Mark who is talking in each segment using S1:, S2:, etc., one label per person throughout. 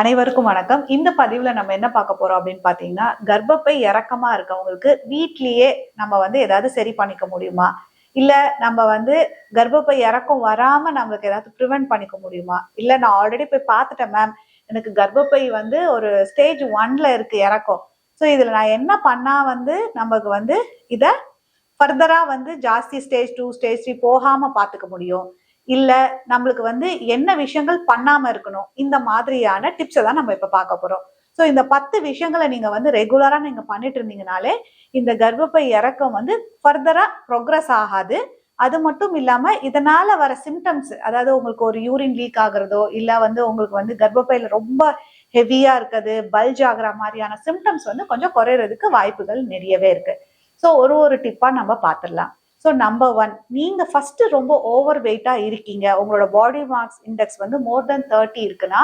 S1: அனைவருக்கும் வணக்கம். இந்த பதிவுல நம்ம என்ன பார்க்க போறோம் அப்படின்னு பாத்தீங்கன்னா, கர்ப்பப்பை இறக்கமா இருக்கவங்களுக்கு வீட்லயே நம்ம ஏதாவது சரி பண்ணிக்க முடியுமா? இல்ல நம்ம கர்ப்பப்பை இறக்கம் வராம நம்மளுக்கு ஏதாவது ப்ரிவென்ட் பண்ணிக்க முடியுமா? இல்ல நான் ஆல்ரெடி போய் பார்த்துட்டேன் மேம். எனக்கு கர்ப்பப்பை ஒரு ஸ்டேஜ் 1ல இருக்கு இறக்கம். ஸோ இதுல நான் என்ன பண்ணா நமக்கு இத ஃபர்தரா ஜாஸ்தி ஸ்டேஜ் 2, ஸ்டேஜ் 3 போகாம பார்த்துக்க முடியும். இல்ல நம்மளுக்கு என்ன விஷயங்கள் பண்ணாம இருக்கணும், இந்த மாதிரியான டிப்ஸை தான் நம்ம இப்ப பார்க்க போறோம். ஸோ இந்த 10 விஷயங்களை நீங்க ரெகுலரா நீங்க பண்ணிட்டு இருந்தீங்கனாலே இந்த கர்ப்பப்பை இறக்கம் ஃபர்தரா ப்ரோக்ரஸ் ஆகாது. அது மட்டும் இல்லாம இதனால வர சிம்டம்ஸ், அதாவது உங்களுக்கு ஒரு யூரின் லீக் ஆகுறதோ இல்ல உங்களுக்கு கர்ப்பப்பையில ரொம்ப ஹெவியா இருக்குது, பல்ஜ் ஆகுற மாதிரியான சிம்டம்ஸ் கொஞ்சம் குறையறதுக்கு வாய்ப்புகள் நிறையவே இருக்கு. ஸோ ஒரு டிப்பா நம்ம பார்த்துடலாம். ஸோ நம்பர் 1, நீங்க ஃபர்ஸ்ட் ரொம்ப ஓவர் வெயிட்டா இருக்கீங்க, உங்களோட பாடி மாஸ் இண்டெக்ஸ் மோர் தென் 30 இருக்குன்னா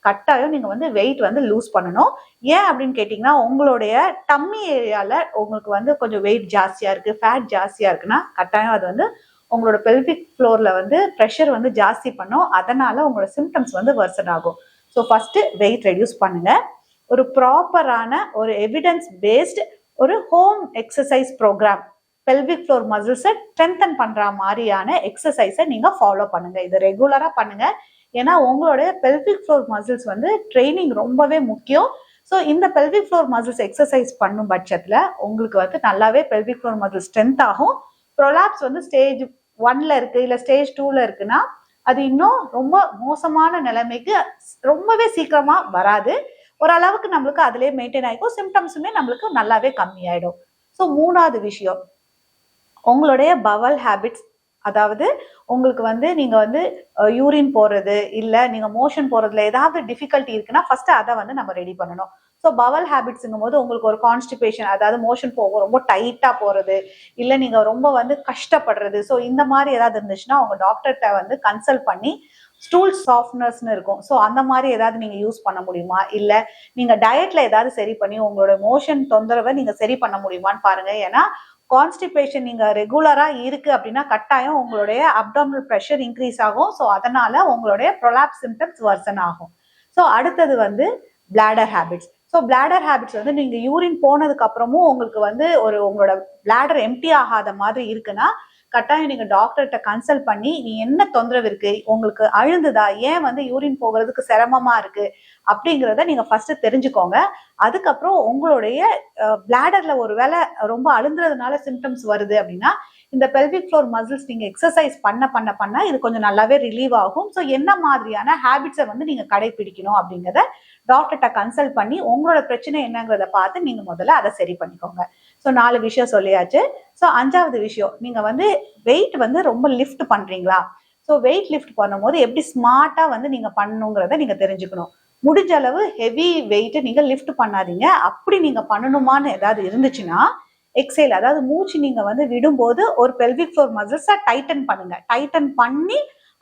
S1: கட்டாயம் நீங்க வெயிட் லூஸ் பண்ணணும். ஏன் அப்படின்னு கேட்டீங்கன்னா, உங்களுடைய டம்மி ஏரியால உங்களுக்கு கொஞ்சம் வெயிட் ஜாஸ்தியா இருக்கு, ஃபேட் ஜாஸ்தியா இருக்குன்னா கட்டாயம் அது உங்களோட பெல்விக் ஃப்ளோர்ல ப்ரெஷர் ஜாஸ்தி பண்ணும். அதனால உங்களோட சிம்டம்ஸ் வர்சன் ஆகும். ஸோ ஃபர்ஸ்ட் வெயிட் ரெடியூஸ் பண்ணுங்க. ஒரு ப்ராப்பரான ஒரு எவிடன்ஸ் பேஸ்ட் ஒரு home exercise program, pelvic floor மசில்ஸை ஸ்ட்ரென்தன் பண்ற மாதிரியான எக்ஸசைஸை நீங்க ஃபாலோ பண்ணுங்க. இது ரெகுலரா பண்ணுங்க. ஏன்னா உங்களுடைய பெல்விக் ஃப்ளோர் மசில்ஸ் ட்ரைனிங் ரொம்பவே முக்கியம். ஸோ இந்த பெல்விக் ஃப்ளோர் மசில்ஸ் எக்ஸசைஸ் பண்ணும் பட்சத்துல உங்களுக்கு நல்லாவே பெல்விக் ஃப்ளோர் மசில் ஸ்ட்ரென்த் ஆகும். ப்ரொலாப்ஸ் ஸ்டேஜ் 1ல இருக்கு இல்ல ஸ்டேஜ் 2ல இருக்குன்னா அது இன்னும் ரொம்ப மோசமான நிலைமைக்கு ரொம்பவே சீக்கிரமா வராது. ஓரளவுக்கு நம்மளுக்கு அதுலயே மெயின்டைன் ஆகிக்கும். சிம்டம்ஸுமே நம்மளுக்கு நல்லாவே கம்மியாயிடும். ஸோ 3வது விஷயம், உங்களுடைய பவல் ஹேபிட்ஸ், அதாவது உங்களுக்கு நீங்க யூரின் போறது இல்ல நீங்க மோஷன் போறதுல ஏதாவது டிஃபிகல்ட்டி இருக்குன்னா ஃபர்ஸ்ட் அதை நம்ம ரெடி பண்ணணும். ஸோ பவல் ஹேபிட்ஸுங்கும் போது உங்களுக்கு ஒரு கான்ஸ்டிபேஷன், அதாவது மோஷன் போகும் ரொம்ப டைட்டா போறது இல்ல நீங்க ரொம்ப கஷ்டப்படுறது, ஸோ இந்த மாதிரி ஏதாவது இருந்துச்சுன்னா உங்க டாக்டர்கிட்ட கன்சல்ட் பண்ணி ஸ்டூல் சாஃப்ட்னர்ஸ்னு இருக்கும். ஸோ அந்த மாதிரி ஏதாவது நீங்க யூஸ் பண்ண முடியுமா, இல்ல நீங்க டயட்ல ஏதாவது சரி பண்ணி உங்களோட மோஷன் தொந்தரவை நீங்க சரி பண்ண முடியுமான்னு பாருங்க. ஏன்னா கான்ஸ்டிபேஷன் நீங்க ரெகுலரா இருக்கு அப்படின்னா கட்டாயம் உங்களுடைய அப்டாமினல் ப்ரெஷர் இன்க்ரீஸ் ஆகும். ஸோ அதனால உங்களுடைய ப்ரொலாப்ஸ் சிம்டம்ஸ் வர்சன் ஆகும். ஸோ அடுத்தது bladder habits. So bladder habits நீங்க யூரின் போனதுக்கு அப்புறமும் உங்களுக்கு உங்களோட பிளாடர் எம்டி ஆகாத மாதிரி இருக்குன்னா கட்டாயம் நீங்க டாக்டர்கிட்ட கன்சல்ட் பண்ணி நீ என்ன தொந்தரவு இருக்கு, உங்களுக்கு அழுந்துதா, ஏன் யூரின் போகிறதுக்கு சிரமமா இருக்கு அப்படிங்கிறத நீங்க ஃபர்ஸ்ட் தெரிஞ்சுக்கோங்க. அதுக்கப்புறம் உங்களுடைய பிளாடர்ல ஒருவேளை ரொம்ப அழுந்துறதுனால சிம்டம்ஸ் வருது அப்படின்னா இந்த பெல்விக் ஃப்ளோர் மசில்ஸ் நீங்க எக்ஸசைஸ் பண்ண இது கொஞ்சம் நல்லாவே ரிலீவ் ஆகும். ஸோ என்ன மாதிரியான ஹேபிட்ஸை நீங்க கடைபிடிக்கணும் அப்படிங்கிறத டாக்டர்கிட்ட கன்சல்ட் பண்ணி உங்களோட பிரச்சனை என்னங்கிறத பார்த்து நீங்க முதல்ல அதை சரி பண்ணிக்கோங்க. ஸோ 4 விஷயம் சொல்லியாச்சு. ஸோ 5வது விஷயம், நீங்க வெயிட் ரொம்ப லிஃப்ட் பண்றீங்களா? ஸோ வெயிட் லிஃப்ட் பண்ணும்போது எப்படி ஸ்மார்ட்டா நீங்க பண்ணணுங்கிறத நீங்க தெரிஞ்சுக்கணும். முடிஞ்ச அளவு ஹெவி வெயிட் நீங்க லிஃப்ட் பண்ணாதீங்க. அப்படி நீங்க பண்ணணுமான்னு ஏதாவது இருந்துச்சுன்னா எக்ஸேல், அதாவது மூச்சு நீங்க விடும்போது ஒரு பெல்விக் ஃப்ளோர் மசில்ஸை டைட்டன் பண்ணுங்க. டைட்டன் பண்ணி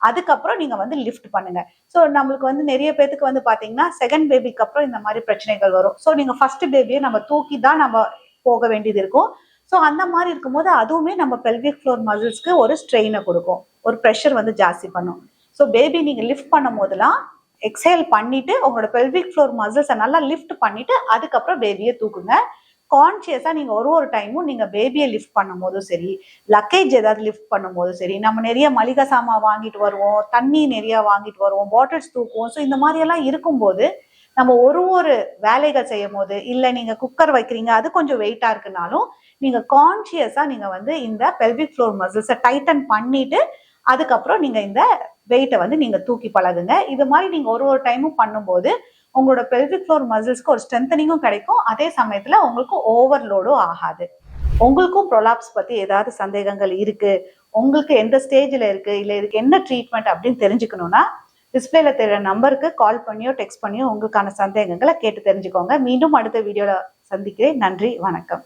S1: அதுக்கப்புறம் நீங்க லிஃப்ட் பண்ணுங்க. ஸோ நம்மளுக்கு நிறைய பேருக்கு பாத்தீங்கன்னா செகண்ட் பேபிக்கு அப்புறம் இந்த மாதிரி பிரச்சனைகள் வரும். ஸோ நீங்க ஃபர்ஸ்ட் பேபியை நம்ம தூக்கி தான் நம்ம போக வேண்டியது இருக்கும். ஸோ அந்த மாதிரி இருக்கும்போது அதுவுமே நம்ம பெல்விக் ஃப்ளோர் மசில்ஸ்க்கு ஒரு ஸ்ட்ரெயினை கொடுக்கும், ஒரு ப்ரெஷர் ஜாஸ்தி பண்ணும். ஸோ பேபி நீங்க லிஃப்ட் பண்ணும் போதெல்லாம் எக்ஸேல் பண்ணிட்டு உங்களோட பெல்விக் ஃப்ளோர் மசில்ஸை நல்லா லிஃப்ட் பண்ணிட்டு அதுக்கப்புறம் பேபியை தூக்குங்க. கான்சியஸா நீங்க ஒரு டைமும் நீங்க பேபியை லிஃப்ட் பண்ணும் போதும் சரி, லக்கேஜ் ஏதாவது லிஃப்ட் பண்ணும் போதும் சரி, நம்ம நிறைய மளிகை சாமான் வாங்கிட்டு வருவோம், தண்ணி நிறைய வாங்கிட்டு வருவோம், பாட்டில்ஸ் தூக்குவோம். ஸோ இந்த மாதிரி எல்லாம் இருக்கும்போது நம்ம ஒரு வேலைகள் செய்யும் போது, இல்ல நீங்க குக்கர் வைக்கிறீங்க அது கொஞ்சம் வெயிட்டா இருக்குனாலும் நீங்க கான்சியஸா நீங்க இந்த பெல்விக் ஃப்ளோர் மசில்ஸை டைட்டன் பண்ணிட்டு அதுக்கப்புறம் நீங்க இந்த வெயிட்டை நீங்க தூக்கி பழகுங்க. இது மாதிரி நீங்க ஒரு டைமும் பண்ணும்போது உங்களோட பெல்விக் ஃப்ளோர் மசில்ஸ்க்கு ஒரு ஸ்ட்ரென்தனிங்கும் கிடைக்கும். அதே சமயத்துல உங்களுக்கு ஓவர்லோடும் ஆகாது. உங்களுக்கும் ப்ரொலாப்ஸ் பத்தி ஏதாவது சந்தேகங்கள் இருக்கு, உங்களுக்கு எந்த ஸ்டேஜ்ல இருக்கு, இல்ல இதுக்கு என்ன ட்ரீட்மெண்ட் அப்படின்னு தெரிஞ்சுக்கணும்னா டிஸ்பிளேல தெரியுற நம்பருக்கு கால் பண்ணியோ டெக்ஸ்ட் பண்ணியோ உங்களுக்கான சந்தேகங்களை கேட்டு தெரிஞ்சுக்கோங்க. மீண்டும் அடுத்த வீடியோல சந்திக்கிறேன். நன்றி, வணக்கம்.